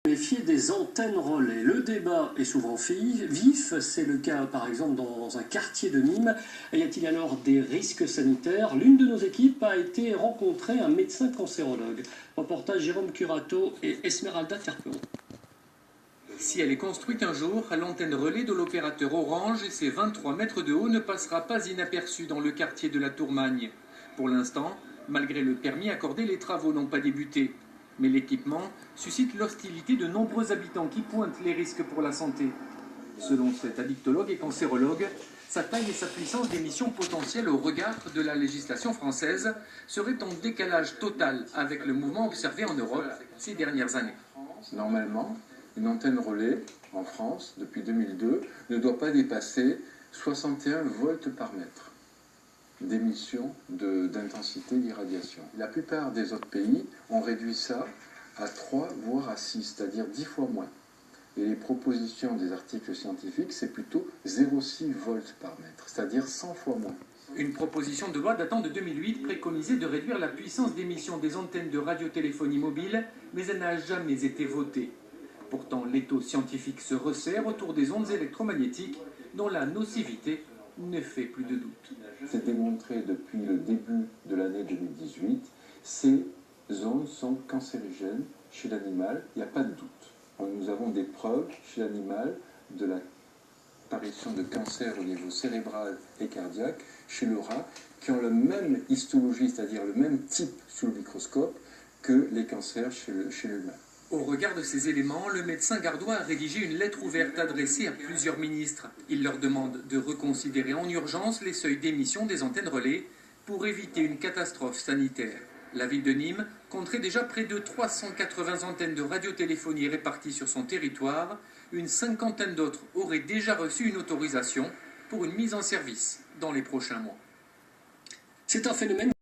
Méfier des antennes relais. Le débat est souvent vif, c'est le cas par exemple dans un quartier de Nîmes. Y a-t-il alors des risques sanitaires? L'une de nos équipes a été rencontrer un médecin cancérologue. Reportage Jérôme Curato et Esmeralda Terperon. Si elle est construite un jour, l'antenne relais de l'opérateur Orange et ses 23 mètres de haut ne passera pas inaperçue dans le quartier de la Tourmagne. Pour l'instant, malgré le permis accordé, les travaux n'ont pas débuté. Mais l'équipement suscite l'hostilité de nombreux habitants qui pointent les risques pour la santé. Selon cet addictologue et cancérologue, sa taille et sa puissance d'émission potentielle au regard de la législation française seraient en décalage total avec le mouvement observé en Europe ces dernières années. Normalement, une antenne relais en France, depuis 2002, ne doit pas dépasser 61 volts par mètre d'émission d'intensité d'irradiation. La plupart des autres pays ont réduit ça à 3 voire à 6, c'est-à-dire 10 fois moins. Et les propositions des articles scientifiques, c'est plutôt 0,6 volts par mètre, c'est-à-dire 100 fois moins. Une proposition de loi datant de 2008 préconisait de réduire la puissance d'émission des antennes de radiotéléphonie mobile, mais elle n'a jamais été votée. Pourtant, l'étau scientifique se resserre autour des ondes électromagnétiques dont la nocivité ne fait plus de doute. C'est démontré depuis le début de l'année 2018, ces ondes sont cancérigènes chez l'animal, il n'y a pas de doute. Nous avons des preuves chez l'animal de l'apparition de cancer au niveau cérébral et cardiaque chez le rat qui ont la même histologie, c'est-à-dire le même type sous le microscope que les cancers chez l'humain. Au regard de ces éléments, le médecin gardois a rédigé une lettre ouverte adressée à plusieurs ministres. Il leur demande de reconsidérer en urgence les seuils d'émission des antennes relais pour éviter une catastrophe sanitaire. La ville de Nîmes compterait déjà près de 380 antennes de radiotéléphonie réparties sur son territoire. Une cinquantaine d'autres auraient déjà reçu une autorisation pour une mise en service dans les prochains mois. C'est un phénomène